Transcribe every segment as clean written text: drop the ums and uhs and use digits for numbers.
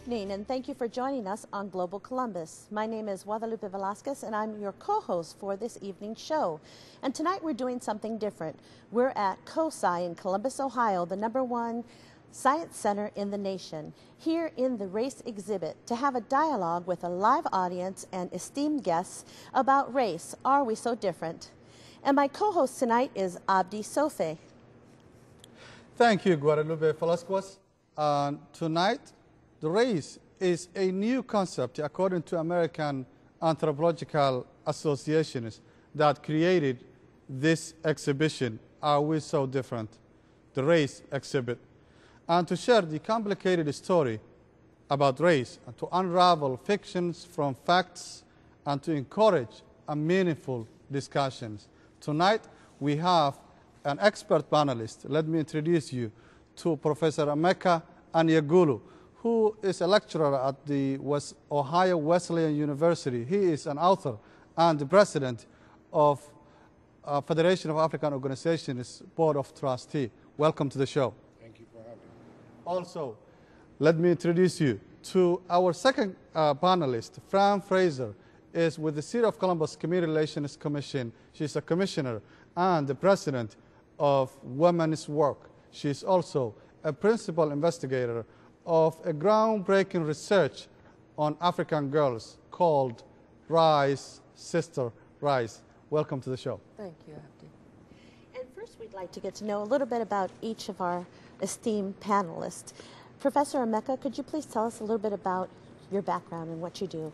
evening, and thank you for joining us on Global Columbus. My name is Guadalupe Velasquez, and I'm your co-host for this evening's show. And tonight we're doing something different. We're at COSI in Columbus, Ohio, the #1 science center in the nation, here in the race exhibit to have a dialogue with a live audience and esteemed guests about race. Are we so different? And my co-host tonight is Abdi Soofe. Thank you, Guadalupe Velasquez. Tonight, the race is a new concept according to American Anthropological Associations that created this exhibition, Are We So Different? The race exhibit. And to share the complicated story about race, and to unravel fictions from facts, and to encourage a meaningful discussions. Tonight, we have an expert panelist. Let me introduce you to Professor Emeka Anyegulu, who is a lecturer at the Ohio Wesleyan University. He is an author and the president of Federation of African Organizations Board of Trustees. Welcome to the show. Thank you for having me. Also, let me introduce you to our second panelist. Fran Fraser is with the City of Columbus Community Relations Commission. She's a commissioner and the president of Women's Work. She is also a principal investigator of a groundbreaking research on African girls called Rise, Sister Rise. Welcome to the show. Thank you, Abdi. And first we'd like to get to know a little bit about each of our esteemed panelists. Professor Emeka, could you please tell us a little bit about your background and what you do?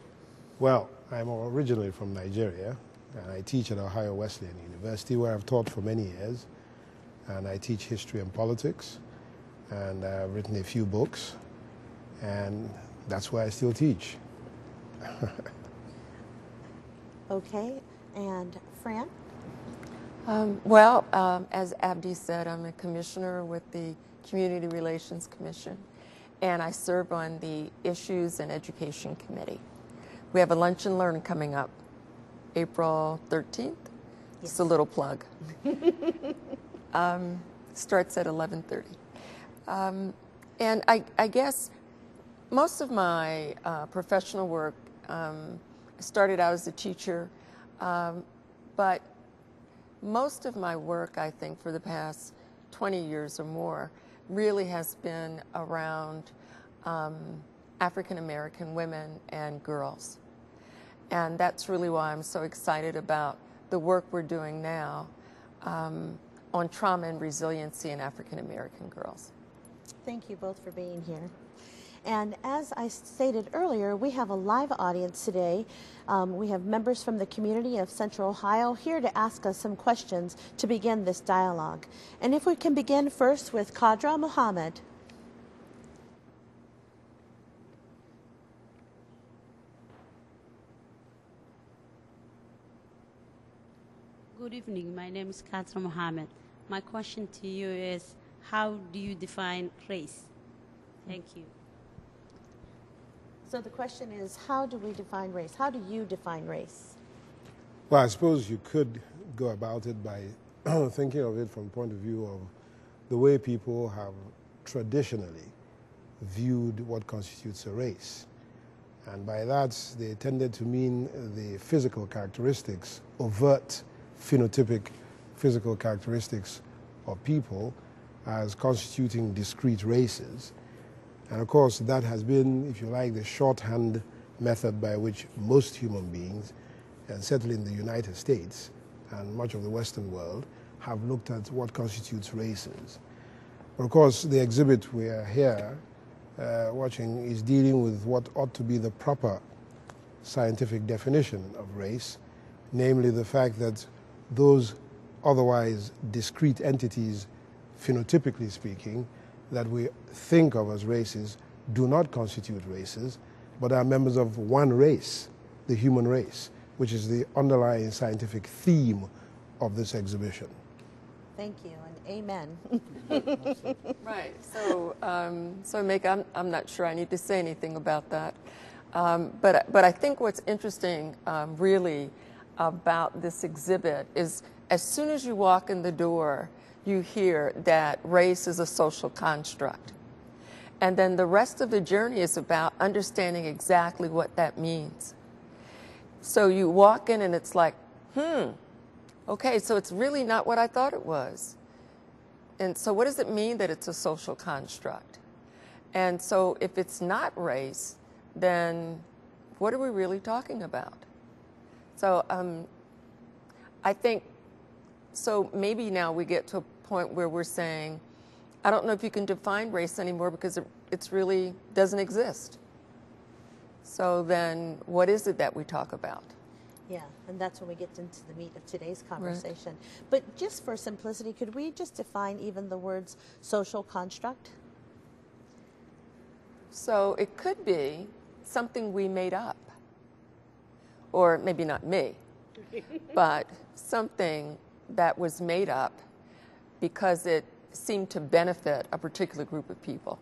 Well, I'm originally from Nigeria, and I teach at Ohio Wesleyan University, where I've taught for many years. And I teach history and politics, and I've written a few books, and that's why I still teach. Okay, and Fran? As Abdi said, I'm a commissioner with the Community Relations Commission, and I serve on the Issues and Education Committee. We have a lunch and learn coming up April 13th. Yes. Just a little plug. Starts at 11:30. And I guess most of my professional work, started out as a teacher, but most of my work, I think, for the past 20 years or more, really has been around African American women and girls. And that's really why I'm so excited about the work we're doing now on trauma and resiliency in African American girls. Thank you both for being here. And as I stated earlier, we have a live audience today. We have members from the community of Central Ohio here to ask us some questions to begin this dialogue. And if we can begin first with Khadra Muhammad. Good evening. My name is Khadra Muhammad. My question to you is, how do you define race? Thank you. So the question is, how do we define race? How do you define race? Well, I suppose you could go about it by thinking of it from the point of view of the way people have traditionally viewed what constitutes a race. And by that, they tended to mean the physical characteristics, overt phenotypic physical characteristics of people as constituting discrete races. And of course, that has been, if you like, the shorthand method by which most human beings, and certainly in the United States and much of the Western world, have looked at what constitutes races. But of course, the exhibit we are here watching is dealing with what ought to be the proper scientific definition of race, namely the fact that those otherwise discrete entities, phenotypically speaking, that we think of as races do not constitute races, but are members of one race, the human race, which is the underlying scientific theme of this exhibition. Thank you, and amen. Right. So, Emeka, I'm not sure I need to say anything about that. But I think what's interesting, really, about this exhibit is as soon as you walk in the door, you hear that race is a social construct. And then the rest of the journey is about understanding exactly what that means. So you walk in and it's like, okay, so it's really not what I thought it was. And so what does it mean that it's a social construct? And so if it's not race, then what are we really talking about? So I think, so maybe now we get to a point where we're saying, I don't know if you can define race anymore because it's really doesn't exist. So then what is it that we talk about? Yeah, and that's when we get into the meat of today's conversation. Right. But just for simplicity, could we just define even the words social construct? So it could be something we made up, or maybe not me, but something that was made up because it seemed to benefit a particular group of people.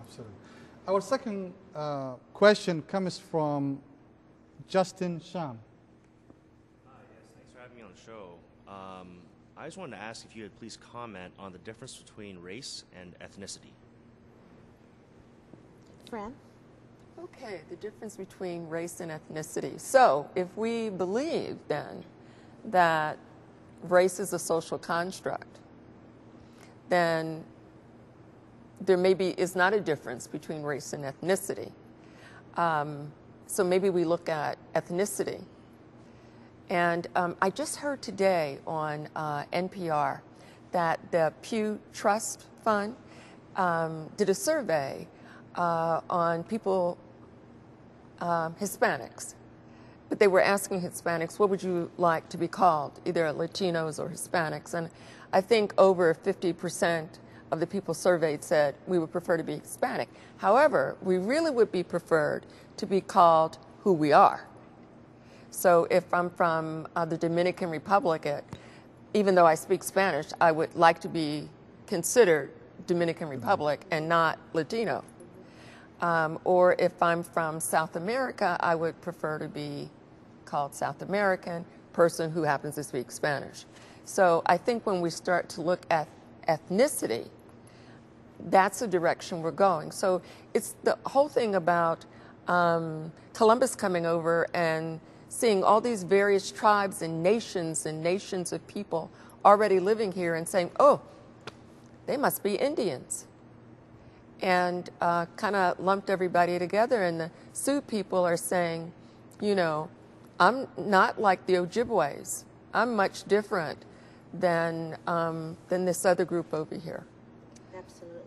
Absolutely. Our second question comes from Justin Sham. Yes, thanks for having me on the show. I just wanted to ask if you would please comment on the difference between race and ethnicity. Fran? Okay, the difference between race and ethnicity. So if we believe then that race is a social construct, then there maybe is not a difference between race and ethnicity. So maybe we look at ethnicity. And I just heard today on NPR that the Pew Trust Fund did a survey on people, Hispanics. But they were asking Hispanics, what would you like to be called, either Latinos or Hispanics? And I think over 50% of the people surveyed said we would prefer to be Hispanic. However, we really would be preferred to be called who we are. So if I'm from the Dominican Republic, even though I speak Spanish, I would like to be considered Dominican Republic and not Latino. Or if I'm from South America, I would prefer to be called South American, person who happens to speak Spanish. So I think when we start to look at ethnicity, that's the direction we're going. So it's the whole thing about Columbus coming over and seeing all these various tribes and nations of people already living here and saying, oh, they must be Indians. And kind of lumped everybody together. And the Sioux people are saying, you know, I'm not like the Ojibways. I'm much different than this other group over here. Absolutely.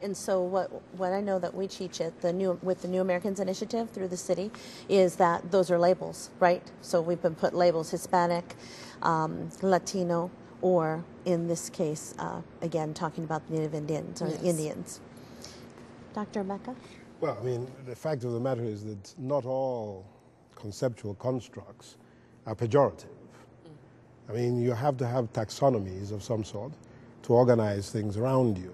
And so what I know that we teach at with the New Americans Initiative through the city is that those are labels, right? So we've been put labels Hispanic, Latino, or in this case, again, talking about Native Indians or Indians. Dr. Mecca? Well, I mean, the fact of the matter is that not all conceptual constructs are pejorative. I mean, you have to have taxonomies of some sort to organize things around you.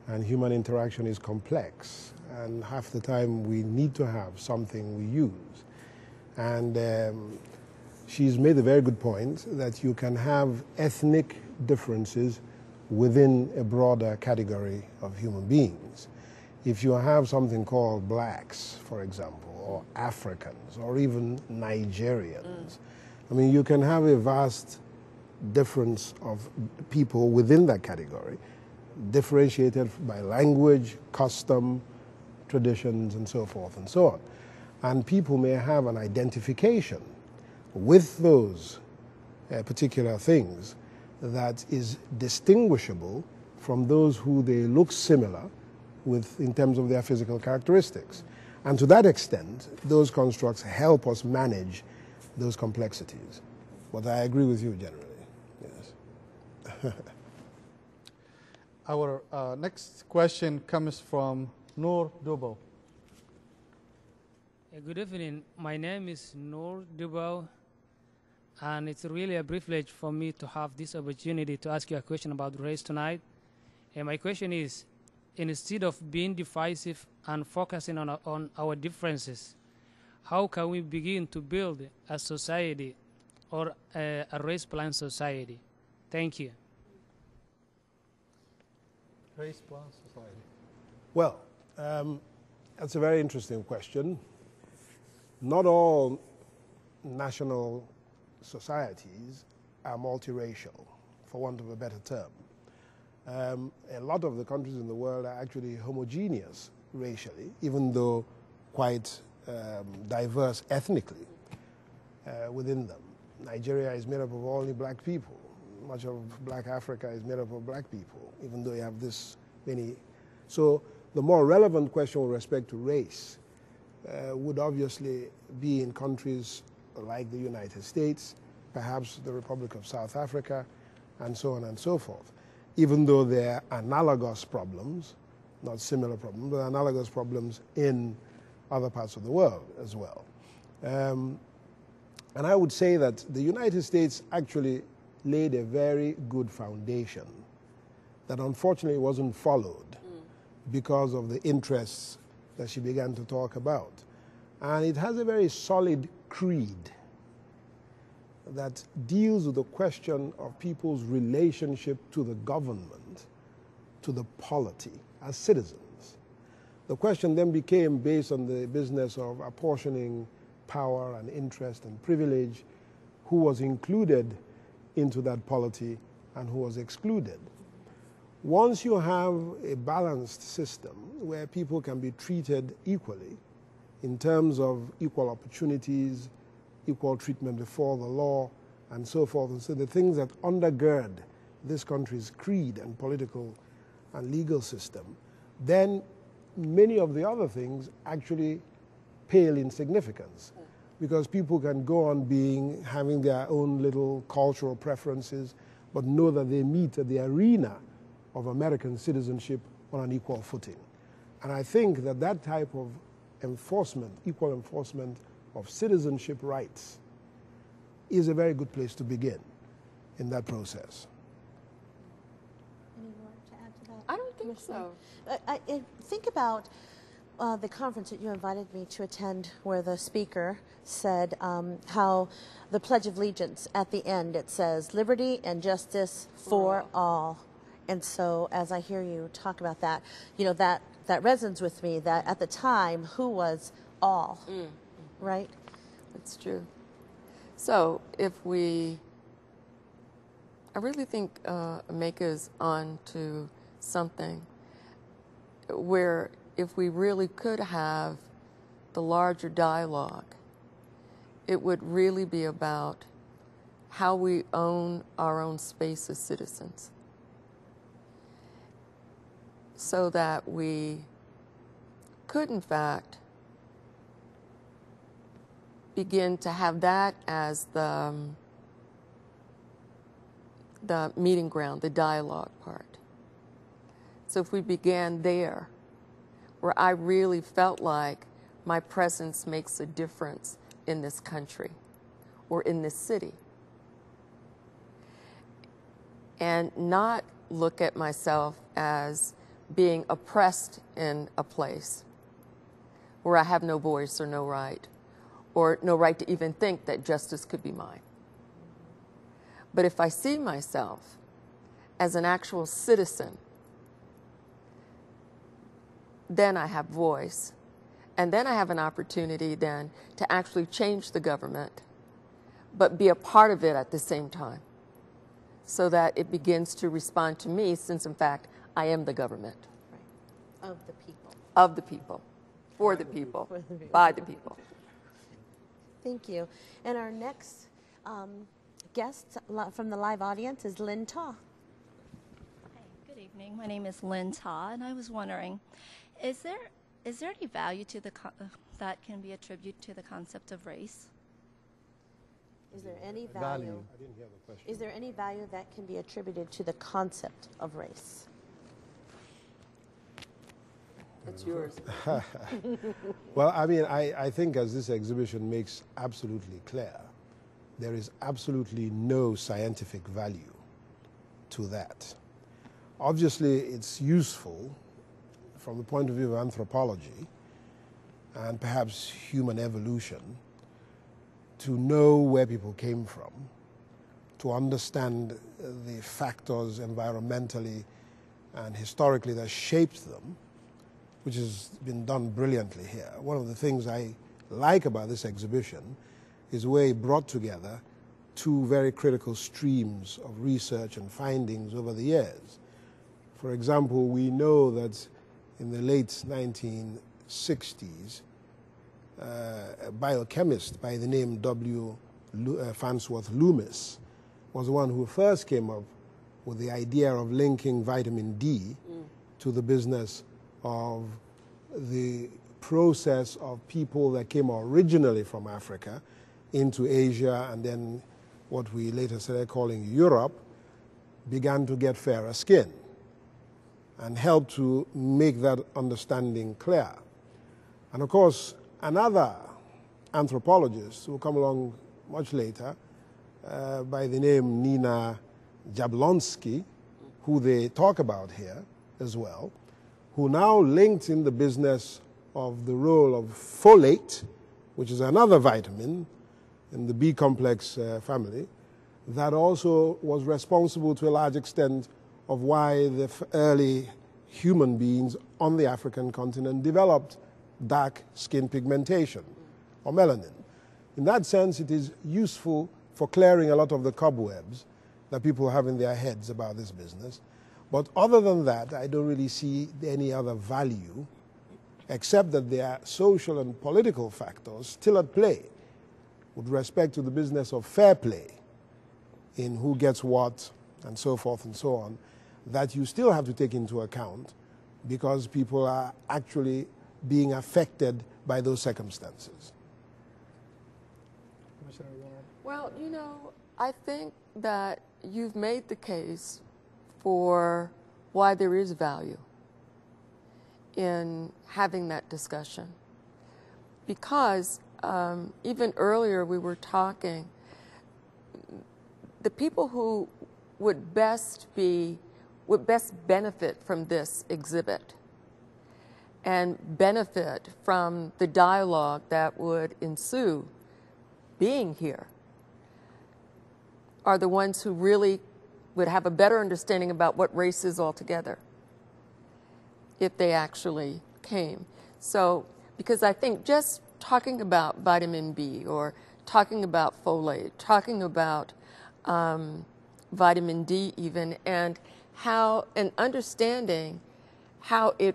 And human interaction is complex. And half the time we need to have something we use. And she's made a very good point that you can have ethnic differences within a broader category of human beings. If you have something called blacks, for example, or Africans, or even Nigerians, I mean, you can have a vast difference of people within that category, differentiated by language, custom, traditions, and so forth and so on. And people may have an identification with those particular things that is distinguishable from those who they look similar with in terms of their physical characteristics. And to that extent, those constructs help us manage those complexities. But I agree with you generally, yes. Our next question comes from Noor Dubo. Good evening. My name is Noor Dubo, and it's really a privilege for me to have this opportunity to ask you a question about race tonight. And my question is, instead of being divisive and focusing on our differences, how can we begin to build a society or a race-blind society? Thank you. Race-blind society. Well, that's a very interesting question. Not all national societies are multiracial, for want of a better term. A lot of the countries in the world are actually homogeneous racially, even though quite diverse ethnically within them. Nigeria is made up of only black people. Much of black Africa is made up of black people, even though you have this many. So the more relevant question with respect to race would obviously be in countries like the United States, perhaps the Republic of South Africa, and so on and so forth. Even though there are analogous problems, not similar problems, but analogous problems in other parts of the world as well. And I would say that the United States actually laid a very good foundation that unfortunately wasn't followed because of the interests that she began to talk about. And it has a very solid creed that deals with the question of people's relationship to the government, to the polity, as citizens. The question then became based on the business of apportioning power and interest and privilege, who was included into that polity and who was excluded. Once you have a balanced system where people can be treated equally in terms of equal opportunities, equal treatment before the law, and so forth, and so the things that undergird this country's creed and political and legal system, then many of the other things actually pale in significance, because people can go on having their own little cultural preferences, but know that they meet at the arena of American citizenship on an equal footing. And I think that that type of enforcement, equal enforcement of citizenship rights, is a very good place to begin in that process. Any more to add to that? I don't think so. I think about the conference that you invited me to attend, where the speaker said how the Pledge of Allegiance, at the end, it says liberty and justice for all. And so as I hear you talk about that, you know, that resonates with me, that at the time, who was all, right? That's true. So I really think Emeka's on to something where if we really could have the larger dialogue, it would really be about how we own our own space as citizens, so that we could, in fact, begin to have that as the meeting ground, the dialogue part. So if we began there, where I really felt like my presence makes a difference in this country or in this city, and not look at myself as being oppressed in a place where I have no voice or no right to even think that justice could be mine. But if I see myself as an actual citizen, then I have voice, and then I have an opportunity then to actually change the government, but be a part of it at the same time, so that it begins to respond to me, since in fact I am the government. Right. Of the people. Of the people. For the people. By the people. Thank you. And our next guest from the live audience is Lynn Ta. Hey, good evening. My name is Lynn Ta, and I was wondering, is there any value to that can be attributed to the concept of race? Is there any value? I didn't hear the question. Is there any value that can be attributed to the concept of race? It's yours. Well, I mean, I think, as this exhibition makes absolutely clear, there is absolutely no scientific value to that. Obviously, it's useful from the point of view of anthropology and perhaps human evolution to know where people came from, to understand the factors environmentally and historically that shaped them, which has been done brilliantly here. One of the things I like about this exhibition is the way it brought together two very critical streams of research and findings over the years. For example, we know that in the late 1960s, a biochemist by the name W. Farnsworth Loomis was the one who first came up with the idea of linking vitamin D to the business of the process of people that came originally from Africa into Asia, and then what we later started calling Europe, began to get fairer skin and helped to make that understanding clear. And of course, another anthropologist who come along much later by the name Nina Jablonski, who they talk about here as well, who now linked in the business of the role of folate, which is another vitamin in the B complex family, that also was responsible to a large extent of why the early human beings on the African continent developed dark skin pigmentation or melanin. In that sense, it is useful for clearing a lot of the cobwebs that people have in their heads about this business. But other than that, I don't really see any other value, except that there are social and political factors still at play with respect to the business of fair play in who gets what and so forth and so on, that you still have to take into account because people are actually being affected by those circumstances. Well, you know, I think that you've made the case for why there is value in having that discussion. Because even earlier we were talking, the people who would best benefit from this exhibit and benefit from the dialogue that would ensue being here are the ones who really would have a better understanding about what race is altogether if they actually came. So, because I think just talking about vitamin B or talking about folate, talking about vitamin D even, and how, and understanding how it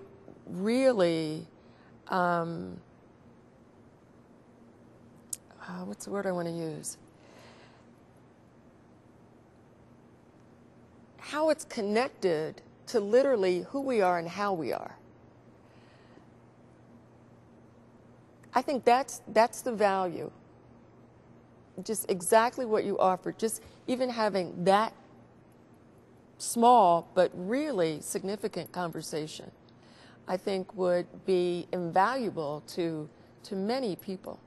really, what's the word I want to use? How it's connected to literally who we are and how we are. I think that's the value. Just exactly what you offered, just even having that small but really significant conversation, I think would be invaluable to many people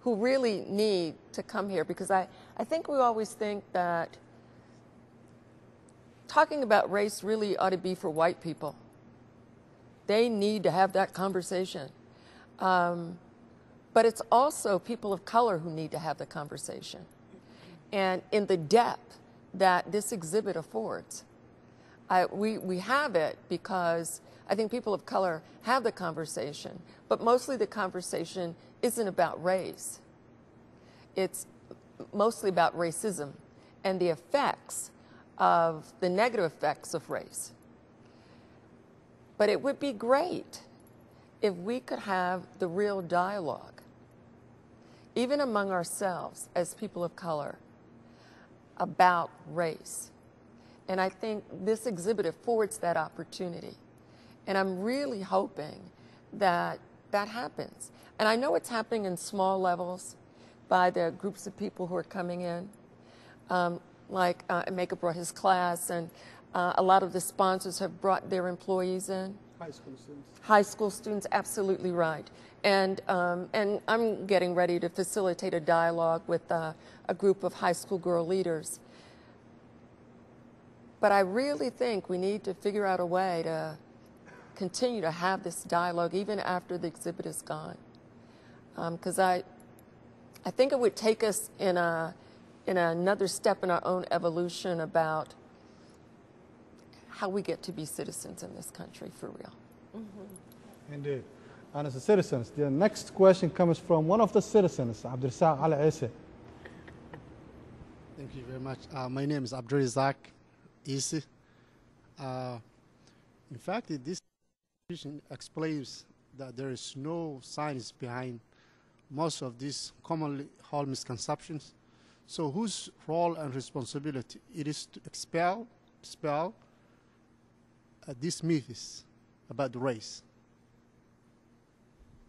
who really need to come here, because I think we always think that talking about race really ought to be for white people. They need to have that conversation. But it's also people of color who need to have the conversation. And in the depth that this exhibit affords, we have it because I think people of color have the conversation, but mostly the conversation isn't about race. It's mostly about racism and the effects of the negative effects of race. But it would be great if we could have the real dialogue, even among ourselves as people of color, about race. And I think this exhibit affords that opportunity. And I'm really hoping that that happens. And I know it's happening in small levels by the groups of people who are coming in. Like Emeka brought his class, and a lot of the sponsors have brought their employees in. High school students. High school students, absolutely right. And I'm getting ready to facilitate a dialogue with a group of high school girl leaders. But I really think we need to figure out a way to continue to have this dialogue even after the exhibit is gone. Because I think it would take us in another step in our own evolution about how we get to be citizens in this country for real. Mm-hmm. Indeed. And as a citizens, the next question comes from one of the citizens, Abdikhayr. Thank you very much. My name is Abdikhayr Isi. In fact, this question explains that there is no science behind most of these commonly held misconceptions. So whose role and responsibility it is to dispel these myths about race?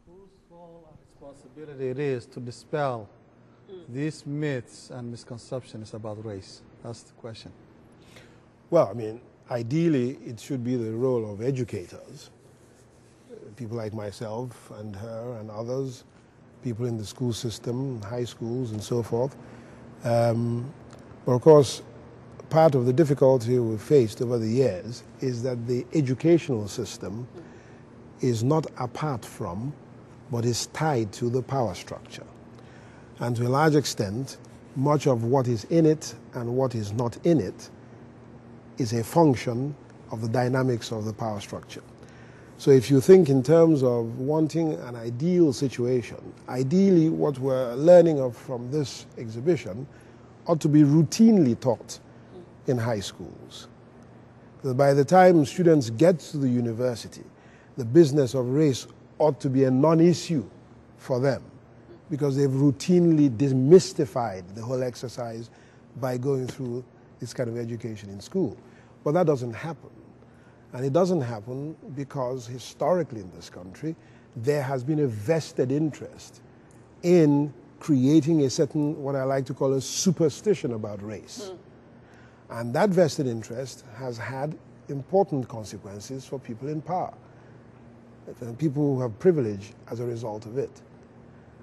Whose role and responsibility it is to dispel these myths and misconceptions about race? That's the question. Well, I mean, ideally, it should be the role of educators, people like myself and her and others, people in the school system, high schools and so forth. But of course, part of the difficulty we've faced over the years is that the educational system is not apart from, but is tied to the power structure. And to a large extent, much of what is in it and what is not in it is a function of the dynamics of the power structure. So if you think in terms of wanting an ideal situation, ideally what we're learning of from this exhibition ought to be routinely taught in high schools. That by the time students get to the university, the business of race ought to be a non-issue for them because they've routinely demystified the whole exercise by going through this kind of education in school. But that doesn't happen. And it doesn't happen because historically in this country, there has been a vested interest in creating a certain, what I like to call a superstition about race. And that vested interest has had important consequences for people in power, people who have privilege as a result of it.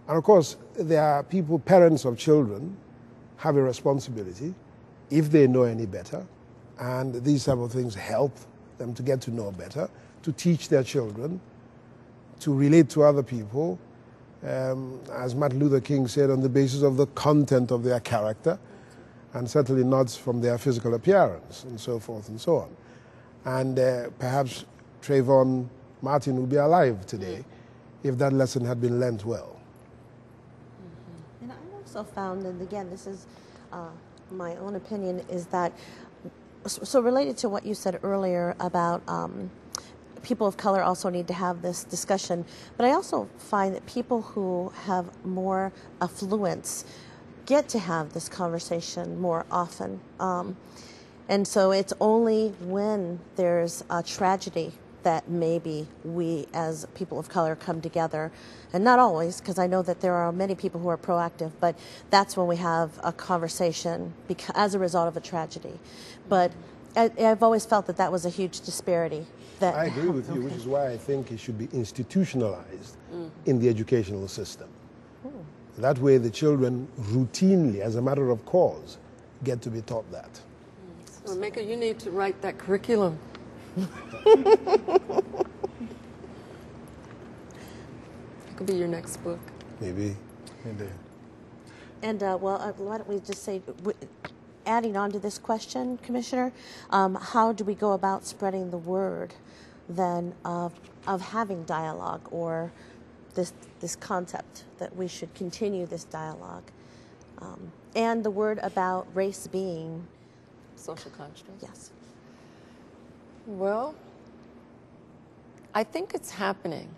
And of course, there are people, parents of children, have a responsibility, if they know any better, and these type of things help them to get to know better, to teach their children, to relate to other people, as Martin Luther King said, on the basis of the content of their character, and certainly not from their physical appearance, and so forth and so on. And perhaps Trayvon Martin would be alive today if that lesson had been learnt well. And I also found, and again, this is my own opinion, is that, so related to what you said earlier about people of color also need to have this discussion, but I also find that people who have more affluence get to have this conversation more often. And so it's only when there's a tragedy that maybe we as people of color come together, and not always, because I know that there are many people who are proactive, but that's when we have a conversation as a result of a tragedy. But I've always felt that that was a huge disparity. That I agree with you, which is why I think it should be institutionalized in the educational system. That way the children routinely, as a matter of course, get to be taught that. So, Mika, you need to write that curriculum. It could be your next book. Maybe. And well, why don't we just say, adding on to this question, Commissioner, how do we go about spreading the word then of having dialogue, or this concept that we should continue this dialogue, and the word about race being Social construct? Yes. Well, I think it's happening.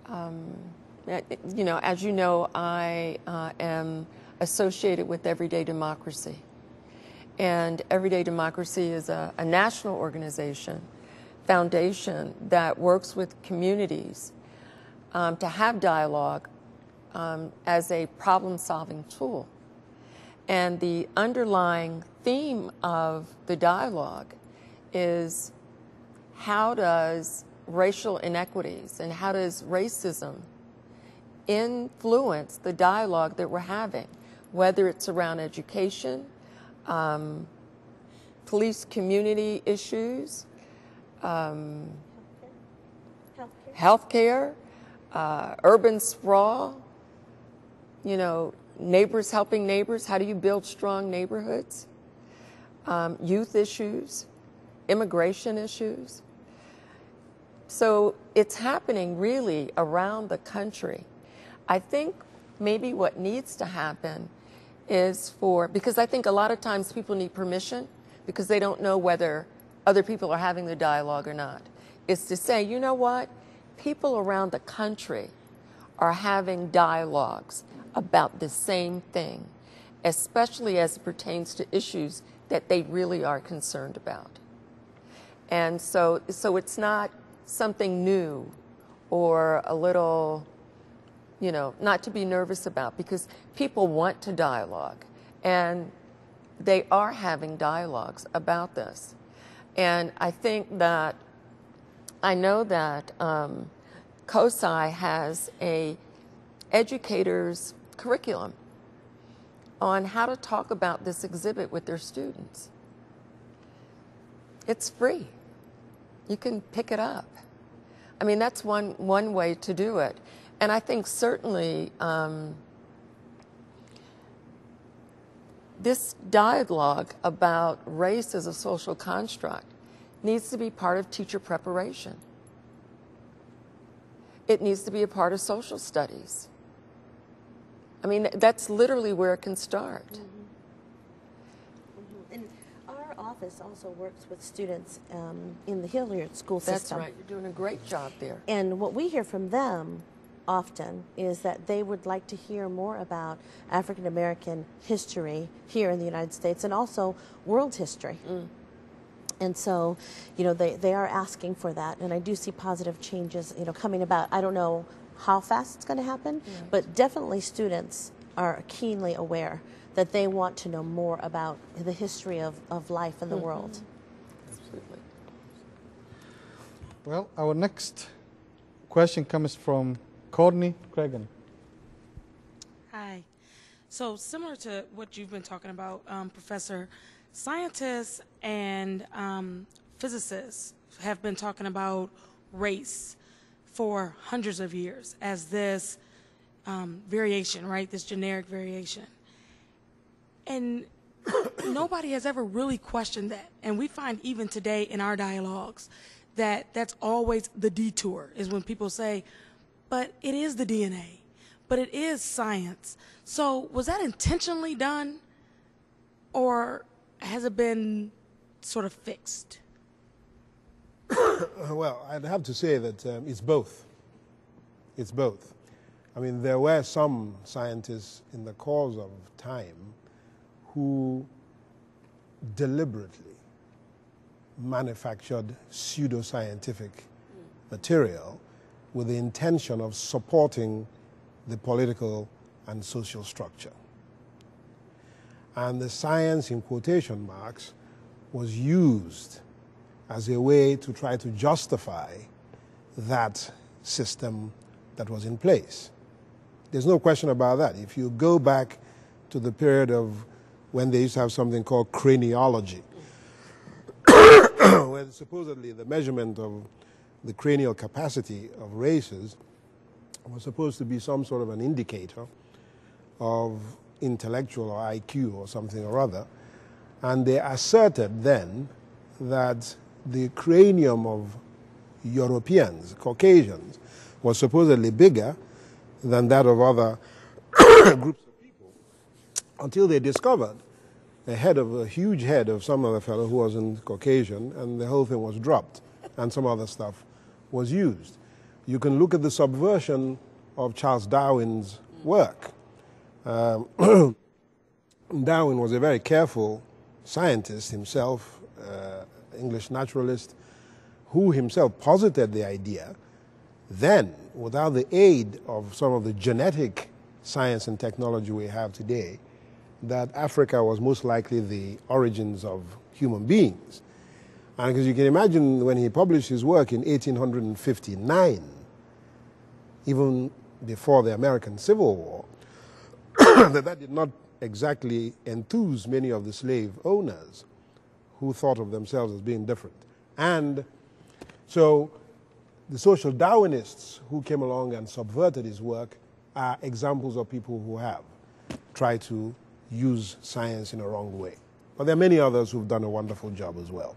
You know, as you know, I am associated with Everyday Democracy. And Everyday Democracy is a national organization, foundation that works with communities to have dialogue as a problem-solving tool. And the underlying theme of the dialogue is how does racial inequities and how does racism influence the dialogue that we're having, whether it's around education, police community issues, healthcare, urban sprawl, you know, neighbors helping neighbors. How do you build strong neighborhoods? Youth issues, immigration issues. So it's happening really around the country. I think maybe what needs to happen is because I think a lot of times people need permission because they don't know whether other people are having the dialogue or not, is to say, you know what, people around the country are having dialogues about the same thing, especially as it pertains to issues that they really are concerned about. And so it's not something new or a little, not to be nervous about, because people want to dialogue, and they are having dialogues about this. And I know that COSI has a educator's curriculum on how to talk about this exhibit with their students. It's free. You can pick it up. I mean, that's one way to do it. And I think certainly this dialogue about race as a social construct needs to be part of teacher preparation. It needs to be a part of social studies. I mean, that's literally where it can start. Mm-hmm. Mm-hmm. And our office also works with students in the Hilliard school system. That's right. You're doing a great job there. And what we hear from them often is that they would like to hear more about African American history here in the United States and also world history. Mm. And so, they are asking for that, and I do see positive changes, coming about. I don't know how fast it's going to happen, but definitely students are keenly aware that they want to know more about the history of life in the world. Absolutely. Well, our next question comes from Courtney Cregan. Hi. So similar to what you've been talking about, Professor, scientists and physicists have been talking about race for hundreds of years as this variation, right? This generic variation. And nobody has ever really questioned that. And we find even today in our dialogues that that's always the detour, is when people say, but it is the DNA, but it is science. So was that intentionally done, or has it been sort of fixed? Well, I'd have to say that it's both. It's both. I mean, there were some scientists in the course of time who deliberately manufactured pseudoscientific material with the intention of supporting the political and social structure. And the science, in quotation marks, was used as a way to try to justify that system that was in place. There's no question about that. If you go back to the period of when they used to have something called craniology, where supposedly the measurement of the cranial capacity of races was supposed to be some sort of an indicator of intellectual or IQ or something or other. And they asserted then that the cranium of Europeans, Caucasians, was supposedly bigger than that of other groups of people, until they discovered a huge head of some other fellow who wasn't Caucasian, and the whole thing was dropped, and some other stuff was used. You can look at the subversion of Charles Darwin's work. Darwin was a very careful scientist himself, English naturalist, who himself posited the idea, then, without the aid of some of the genetic science and technology we have today, that Africa was most likely the origins of human beings. And because you can imagine when he published his work in 1859, even before the American Civil War, that did not exactly enthuse many of the slave owners who thought of themselves as being different. And so the social Darwinists who came along and subverted his work are examples of people who have tried to use science in a wrong way. But there are many others who've done a wonderful job as well.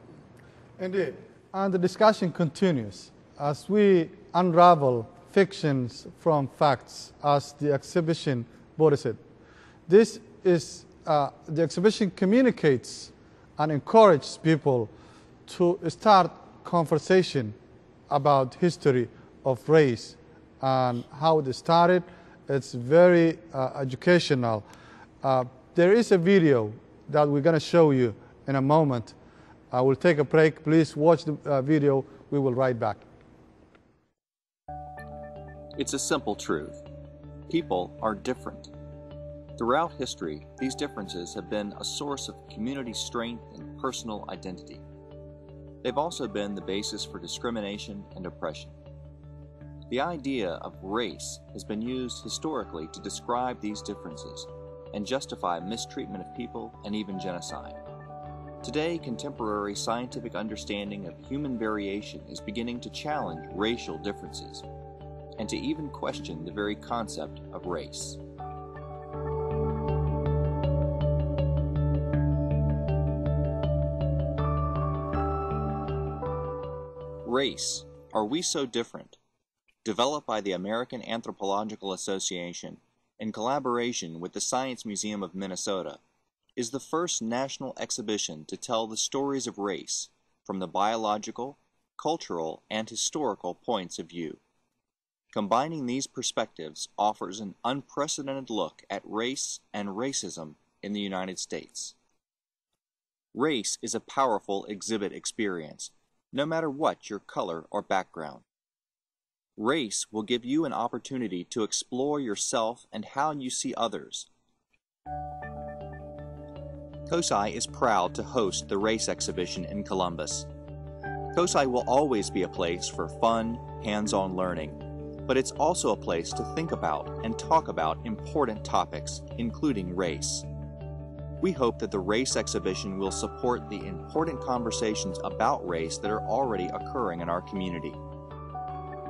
Indeed. And the discussion continues. as we unravel fictions from facts, as the exhibition body said. This is, the exhibition communicates and encourages people to start conversation about history of race and how it started. It's very educational. There is a video that we're going to show you in a moment. I will take a break. Please watch the video. We will right back. It's a simple truth. People are different. Throughout history, these differences have been a source of community strength and personal identity. They've also been the basis for discrimination and oppression. The idea of race has been used historically to describe these differences and justify mistreatment of people and even genocide. Today, contemporary scientific understanding of human variation is beginning to challenge racial differences and to even question the very concept of race. Race, Are We So Different?, developed by the American Anthropological Association in collaboration with the Science Museum of Minnesota, is the first national exhibition to tell the stories of race from the biological, cultural, and historical points of view. Combining these perspectives offers an unprecedented look at race and racism in the United States. Race is a powerful exhibit experience, no matter what your color or background. Race will give you an opportunity to explore yourself and how you see others. COSI is proud to host the race exhibition in Columbus. COSI will always be a place for fun, hands-on learning, but it's also a place to think about and talk about important topics, including race. We hope that the race exhibition will support the important conversations about race that are already occurring in our community.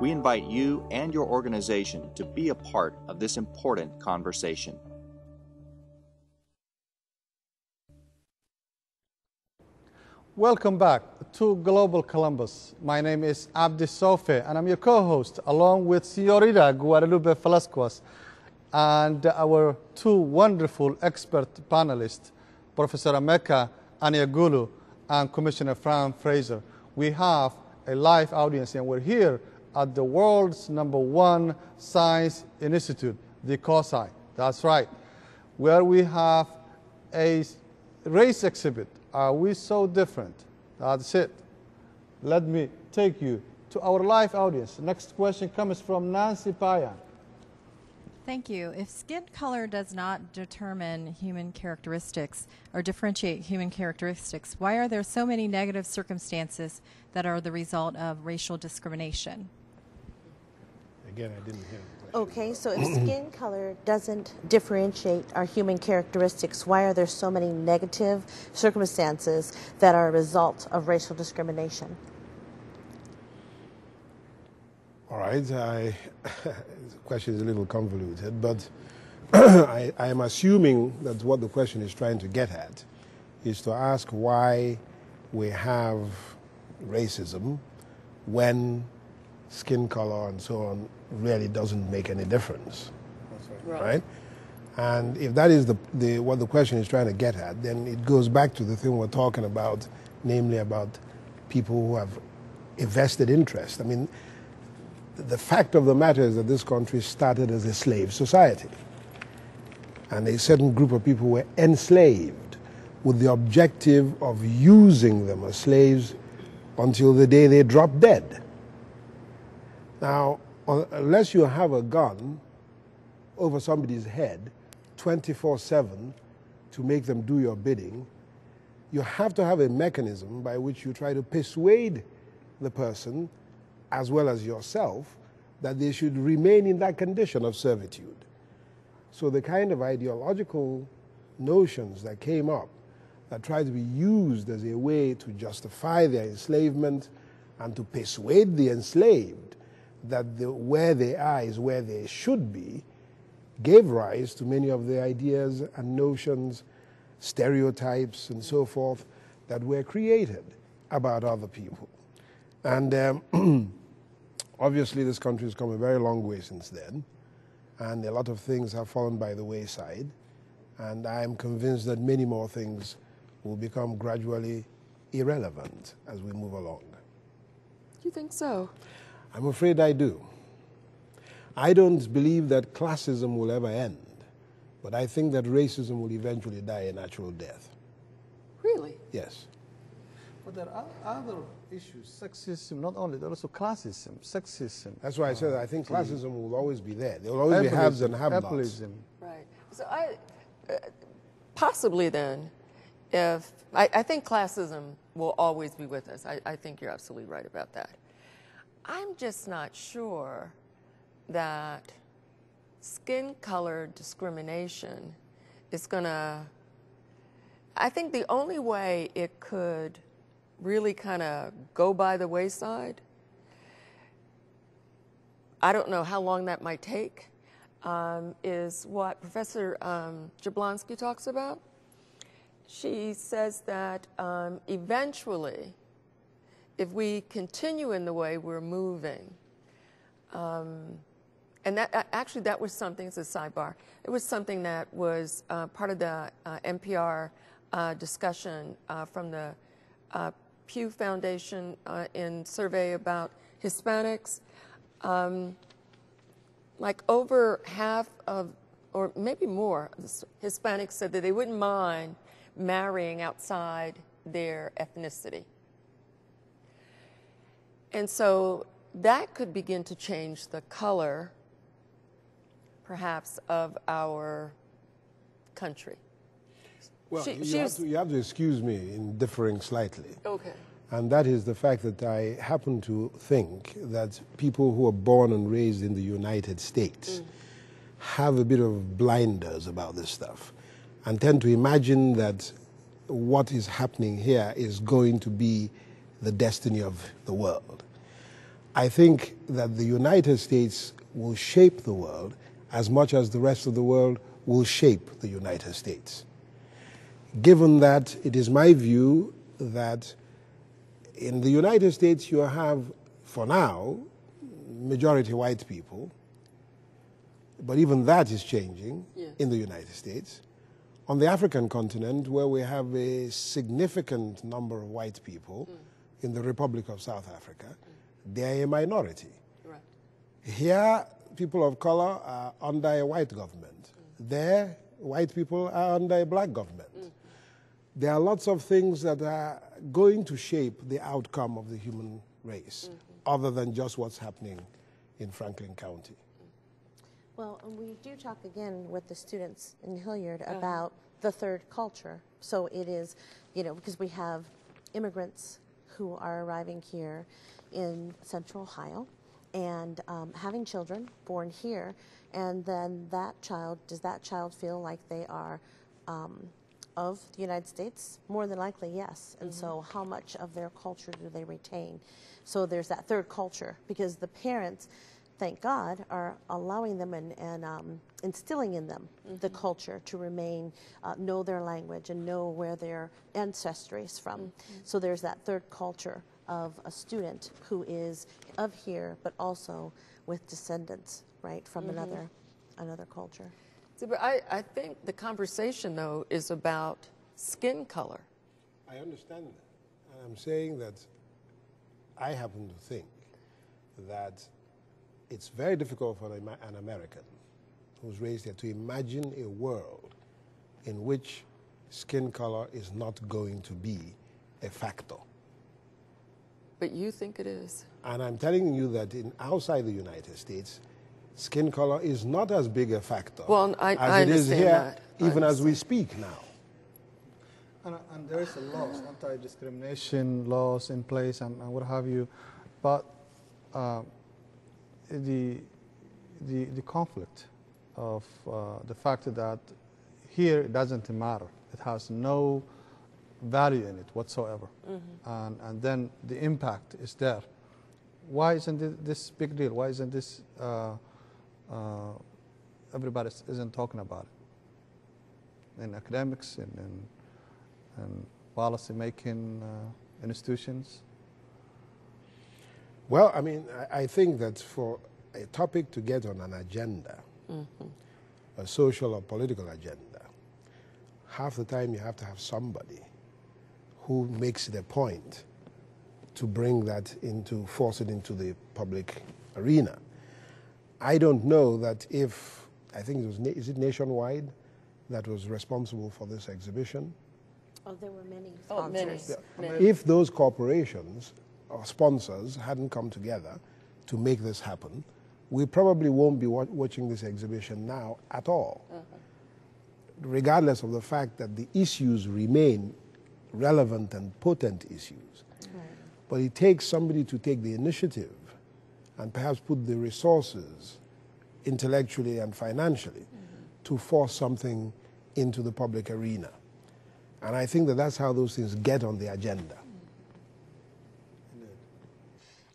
We invite you and your organization to be a part of this important conversation. Welcome back to Global Columbus. My name is Soofe, and I'm your co-host, along with Señorita Guadalupe Velasquez and our two wonderful expert panelists, Professor Emeka Aniagulu and Commissioner Fran Fraser. We have a live audience, and we're here at the world's #1 science institute, the COSI. That's right, where we have a race exhibit. Are we so different? That's it. Let me take you to our live audience. Next question comes from Nancy Payan. Thank you. If skin color does not determine human characteristics or differentiate human characteristics, why are there so many negative circumstances that are the result of racial discrimination? Again, I didn't hear. Okay, so if skin color doesn't differentiate our human characteristics, why are there so many negative circumstances that are a result of racial discrimination? All right, the question is a little convoluted, but I am assuming that what the question is trying to get at is to ask why we have racism when skin color and so on really doesn't make any difference. That's right. And if that is what the question is trying to get at, then it goes back to the thing we're talking about, namely about people who have a vested interest. I mean, the fact of the matter is that this country started as a slave society, and a certain group of people were enslaved with the objective of using them as slaves until the day they dropped dead. Now, unless you have a gun over somebody's head 24/7 to make them do your bidding, you have to have a mechanism by which you try to persuade the person, as well as yourself, that they should remain in that condition of servitude. So the kind of ideological notions that came up that tried to be used as a way to justify their enslavement and to persuade the enslaved that where they are is where they should be, gave rise to many of the ideas and notions, stereotypes and so forth that were created about other people. And Obviously, this country has come a very long way since then, and a lot of things have fallen by the wayside, and I am convinced that many more things will become gradually irrelevant as we move along. Do you think so? I'm afraid I do. I don't believe that classism will ever end, but I think that racism will eventually die a natural death. Really? Yes. But there are other issues, sexism, not only, there are also classism, sexism. That's why I said I think classism will always be there. There will always be haves and have-nots. Right. So possibly then, if, I think classism will always be with us. I think you're absolutely right about that. I'm just not sure that skin color discrimination is going to, I think the only way it could really kind of go by the wayside, I don't know how long that might take, is what Professor Jablonski talks about. She says that eventually, if we continue in the way we're moving, and that actually that was something, it's a sidebar, it was something that was part of the NPR discussion from the Pew Foundation in survey about Hispanics. Like over half of, or maybe more, Hispanics said that they wouldn't mind marrying outside their ethnicity. And so that could begin to change the color, perhaps, of our country. Well, you have to excuse me in differing slightly. Okay. And that is the fact that I happen to think that people who are born and raised in the United States have a bit of blinders about this stuff and tend to imagine that what is happening here is going to be the destiny of the world. I think that the United States will shape the world as much as the rest of the world will shape the United States. Given that, it is my view that in the United States you have, for now, majority white people, but even that is changing in the United States. On the African continent, where we have a significant number of white people, in the Republic of South Africa, they are a minority. Right. Here, people of color are under a white government. There, white people are under a black government. There are lots of things that are going to shape the outcome of the human race, other than just what's happening in Franklin County. Well, we do talk again with the students in Hilliard about the third culture. So it is, you know, because we have immigrants who are arriving here in Central Ohio and having children born here, and then does that child feel like they are of the United States? More than likely, yes. And so how much of their culture do they retain? So there's that third culture, because the parents, thank God, are allowing them and instilling in them the culture to remain, know their language and know where their ancestry is from. So there's that third culture of a student who is of here, but also with descendants, right, from another culture. See, but I think the conversation, though, is about skin color. I understand that. I'm saying that I happen to think that it's very difficult for an American who's raised here to imagine a world in which skin color is not going to be a factor. But you think it is? And I'm telling you that outside the United States, skin color is not as big a factor as it is here, even as we speak now. And there is a laws, anti-discrimination laws in place and what have you, but the conflict of the fact that here it doesn't matter, it has no value in it whatsoever, and then the impact is there. Why isn't this big deal? Why isn't this everybody isn't talking about it in academics, in policy making institutions? Well, I mean, I think that for a topic to get on an agenda, a social or political agenda, half the time you have to have somebody who makes it a point to bring that into, force it into the public arena. I don't know that if, I think it was, is it Nationwide that was responsible for this exhibition? Oh, there were many sponsors. If those corporations or sponsors hadn't come together to make this happen, we probably won't be watching this exhibition now at all. Regardless of the fact that the issues remain relevant and potent issues. But it takes somebody to take the initiative and perhaps put the resources intellectually and financially to force something into the public arena. And I think that that's how those things get on the agenda.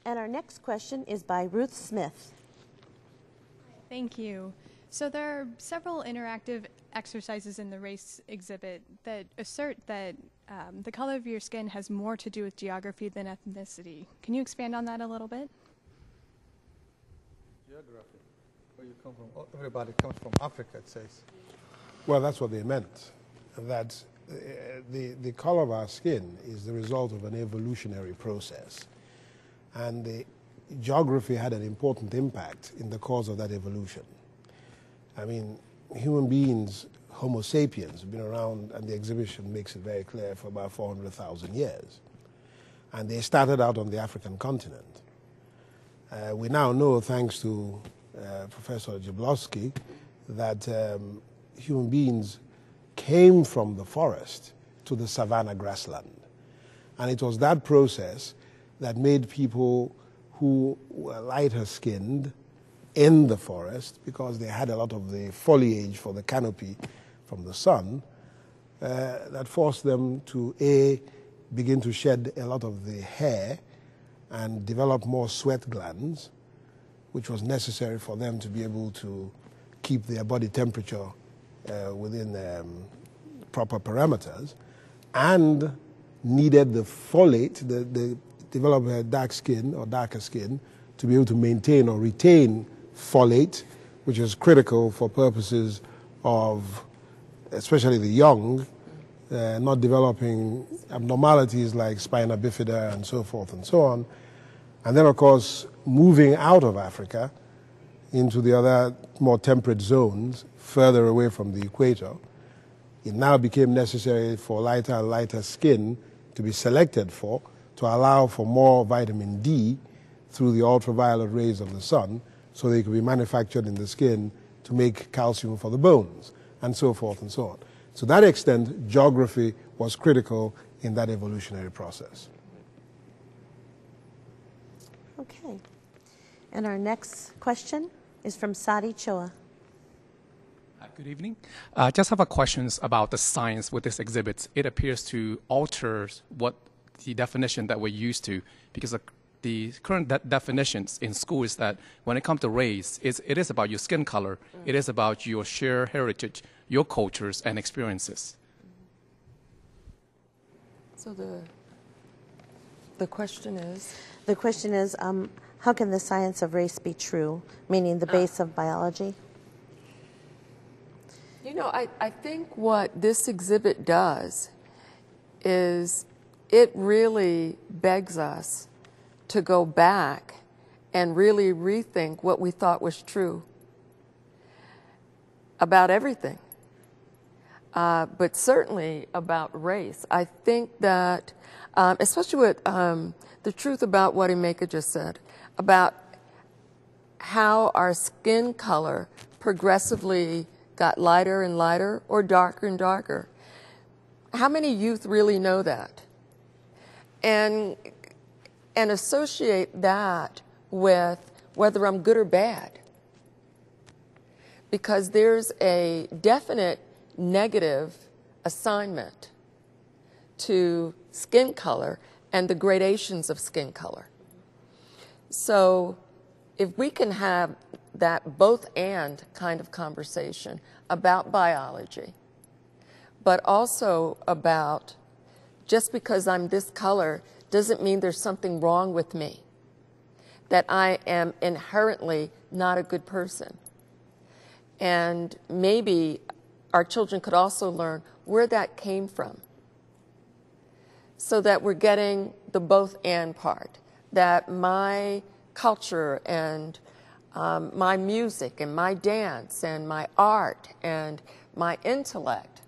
And our next question is by Ruth Smith. Thank you. So there are several interactive exercises in the race exhibit that assert that the color of your skin has more to do with geography than ethnicity. Can you expand on that a little bit? Geography, where you come from. Oh, everybody comes from Africa, it says. Well, that's what they meant. That the color of our skin is the result of an evolutionary process. And the geography had an important impact in the course of that evolution. I mean, human beings, Homo sapiens, have been around, and the exhibition makes it very clear, for about 400,000 years. And they started out on the African continent. We now know, thanks to Professor Jablonski, that human beings came from the forest to the savanna grassland. And it was that process that made people who were lighter skinned in the forest, because they had a lot of the foliage for the canopy from the sun, that forced them to begin to shed a lot of the hair and develop more sweat glands, which was necessary for them to be able to keep their body temperature within proper parameters, and needed the folate, the develop a dark skin or darker skin, to be able to maintain or retain folate, which is critical for purposes of, especially the young, not developing abnormalities like spina bifida and so forth and so on. And then, of course, moving out of Africa into the other more temperate zones, further away from the equator, it now became necessary for lighter and lighter skin to be selected for, to allow for more vitamin D through the ultraviolet rays of the sun, so they could be manufactured in the skin to make calcium for the bones, and so forth and so on. To that extent, geography was critical in that evolutionary process. Okay. And our next question is from Sadi Choa. Good evening. I just have a questions about the science with this exhibit. It appears to alter what the definition that we're used to, because the current definitions in school is that when it comes to race, it is about your skin color, it is about your shared heritage, your cultures and experiences. So the question is? The question is, how can the science of race be true, meaning the base of biology? You know, I think what this exhibit does is it really begs us to go back and really rethink what we thought was true about everything, but certainly about race. I think that, especially with the truth about what Emeka just said, about how our skin color progressively got lighter and lighter or darker and darker. How many youth really know that? And associate that with whether I'm good or bad. Because there's a definite negative assignment to skin color and the gradations of skin color. So if we can have that both and kind of conversation about biology, but also about just because I'm this color doesn't mean there's something wrong with me. that I am inherently not a good person. And maybe our children could also learn where that came from, so that we're getting the both and part, that my culture and my music and my dance and my art and my intellect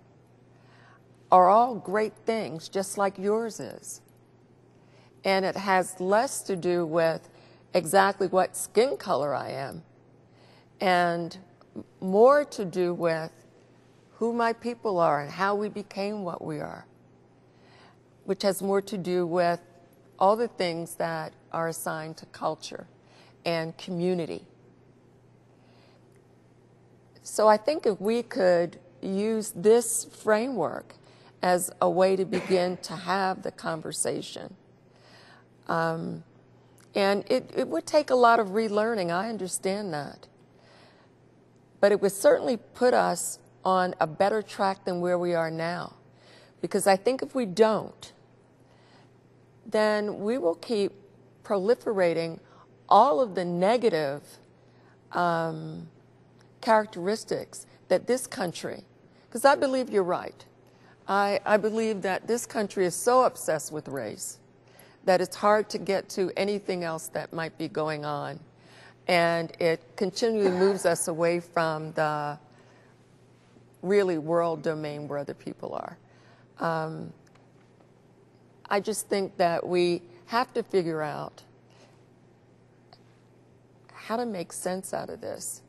are all great things, just like yours is. And it has less to do with exactly what skin color I am, and more to do with who my people are and how we became what we are, which has more to do with all the things that are assigned to culture and community. So I think if we could use this framework as a way to begin to have the conversation, and it would take a lot of relearning, I understand that, but it would certainly put us on a better track than where we are now. Because I think if we don't, then we will keep proliferating all of the negative characteristics that this country, because I believe you're right. I believe that this country is so obsessed with race that it's hard to get to anything else that might be going on. And it continually moves us away from the really world domain where other people are. I just think that we have to figure out how to make sense out of this,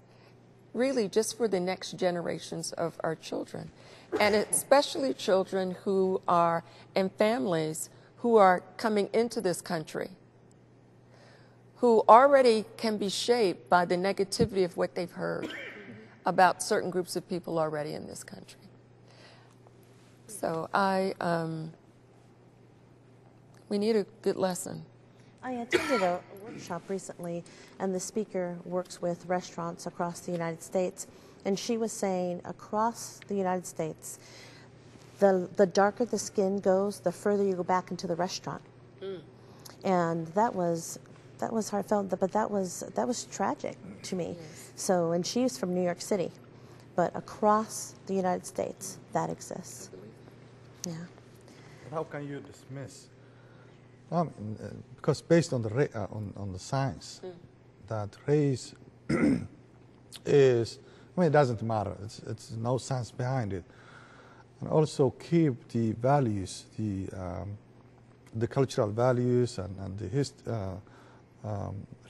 really just for the next generations of our children, and especially children who are in families who are coming into this country, who already can be shaped by the negativity of what they've heard about certain groups of people already in this country. So we need a good lesson. I attended a workshop recently, and the speaker works with restaurants across the United States, and she was saying across the United States, the darker the skin goes, the further you go back into the restaurant. And that was heartfelt, but that was tragic to me. Yes. So, and she's from New York City, but across the United States, that exists. Yeah. But how can you dismiss? Because based on the on the science, that race is, it doesn't matter. It's no science behind it, and also keep the values, the cultural values and the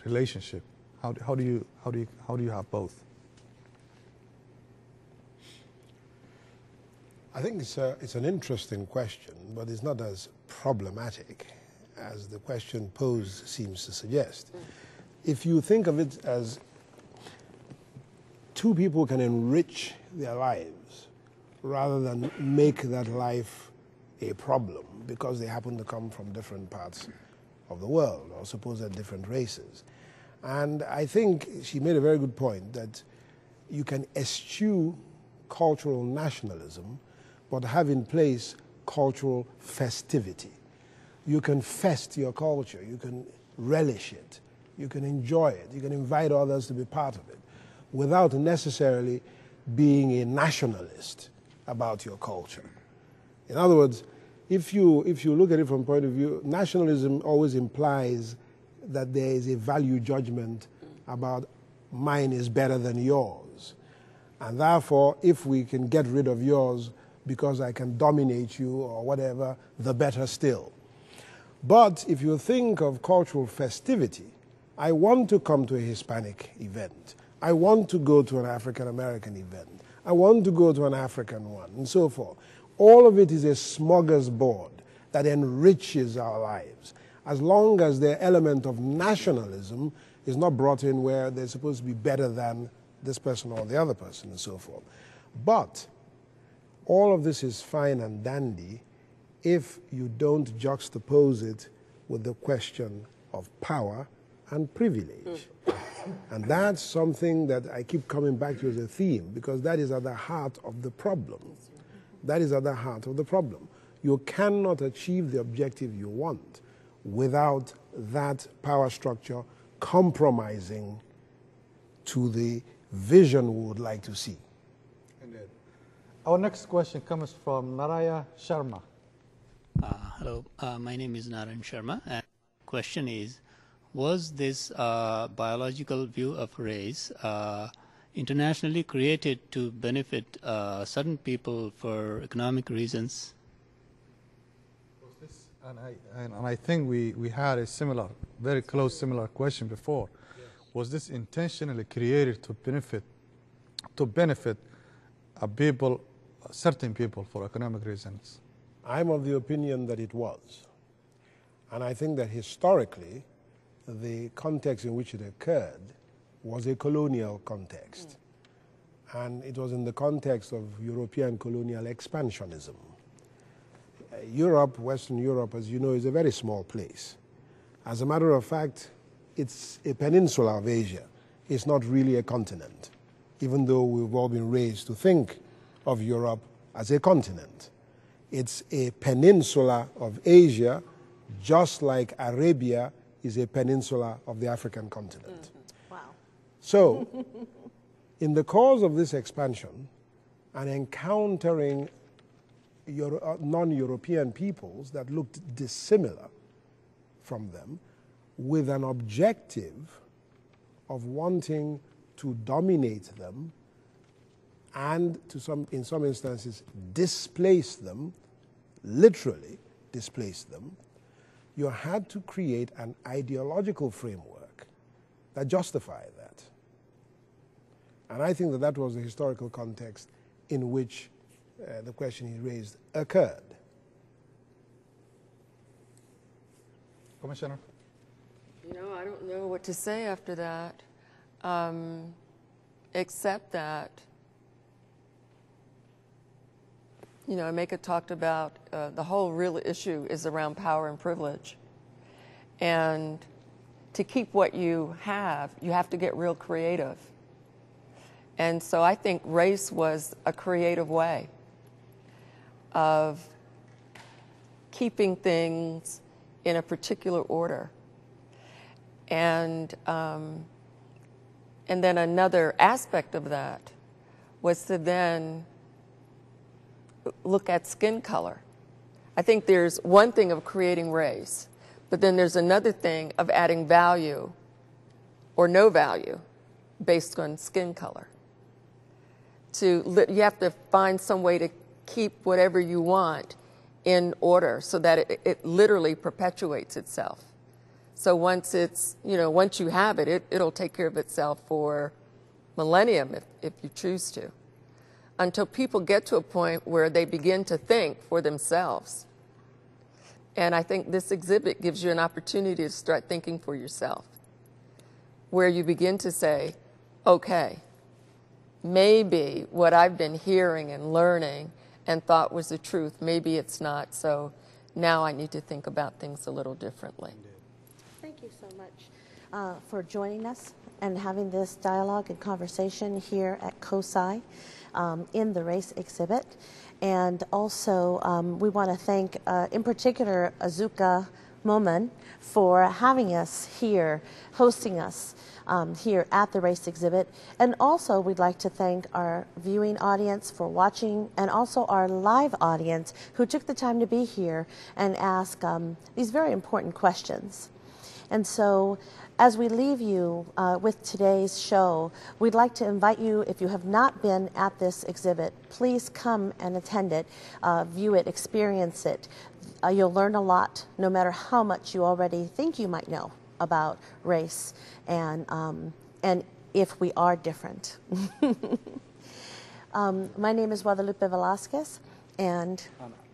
relationship. How do you have both? I think it's an interesting question, but it's not as problematic as the question posed seems to suggest. If you think of it as two people can enrich their lives rather than make that life a problem because they happen to come from different parts of the world, or suppose they're different races. And I think she made a very good point that you can eschew cultural nationalism but have in place cultural festivity. You can fest your culture, you can relish it, you can enjoy it, you can invite others to be part of it without necessarily being a nationalist about your culture. In other words, if you look at it from a point of view, nationalism always implies that there is a value judgment about mine is better than yours. And therefore, if we can get rid of yours because I can dominate you or whatever, the better still. But if you think of cultural festivity, I want to come to a Hispanic event. I want to go to an African American event. I want to go to an African one, and so forth. All of it is a smorgasbord that enriches our lives, as long as the element of nationalism is not brought in where they're supposed to be better than this person or the other person, and so forth. But all of this is fine and dandy if you don't juxtapose it with the question of power and privilege. And that's something that I keep coming back to as a theme, because that is at the heart of the problem. That is at the heart of the problem. You cannot achieve the objective you want without that power structure compromising to the vision we would like to see. Indeed. Our next question comes from Naraya Sharma. Hello, my name is Narayan Sharma, and the question is, was this biological view of race internationally created to benefit certain people for economic reasons? And I think we had a similar, very close similar question before. Yes. Was this intentionally created to benefit a people, certain people for economic reasons? I'm of the opinion that it was. And I think that historically, the context in which it occurred was a colonial context. And it was in the context of European colonial expansionism. Europe, Western Europe, as you know, is a very small place. As a matter of fact, it's a peninsula of Asia. It's not really a continent, even though we've all been raised to think of Europe as a continent. It's a peninsula of Asia, just like Arabia is a peninsula of the African continent. Wow. So, in the course of this expansion and encountering non-European peoples that looked dissimilar from them, with an objective of wanting to dominate them and in some instances displace them, literally displace them, you had to create an ideological framework that justified that. And I think that that was the historical context in which the question he raised occurred. Commissioner? You know, I don't know what to say after that, except that, you know, Emeka talked about the whole real issue is around power and privilege. And to keep what you have to get real creative. And so I think race was a creative way of keeping things in a particular order. And then another aspect of that was to then look at skin color. I think there's one thing of creating race, but then there's another thing of adding value or no value based on skin color. You have to find some way to keep whatever you want in order so that it literally perpetuates itself. So once once you have it, it'll take care of itself for millennium if you choose to, until people get to a point where they begin to think for themselves. And I think this exhibit gives you an opportunity to start thinking for yourself, where you begin to say, okay, maybe what I've been hearing and learning and thought was the truth, maybe it's not, so now I need to think about things a little differently. Thank you so much for joining us and having this dialogue and conversation here at COSI in the race exhibit. And also we want to thank in particular Azuka Moman for having us here, hosting us here at the race exhibit. And also we'd like to thank our viewing audience for watching, and also our live audience who took the time to be here and ask these very important questions. And so as we leave you with today's show, we'd like to invite you, if you have not been at this exhibit, please come and attend it, view it, experience it. You'll learn a lot, no matter how much you already think you might know about race and if we are different. My name is Guadalupe Velasquez, and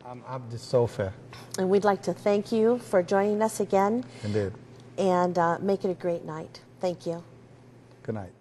I'm Soofe. And we'd like to thank you for joining us again. Indeed. And make it a great night. Thank you. Good night.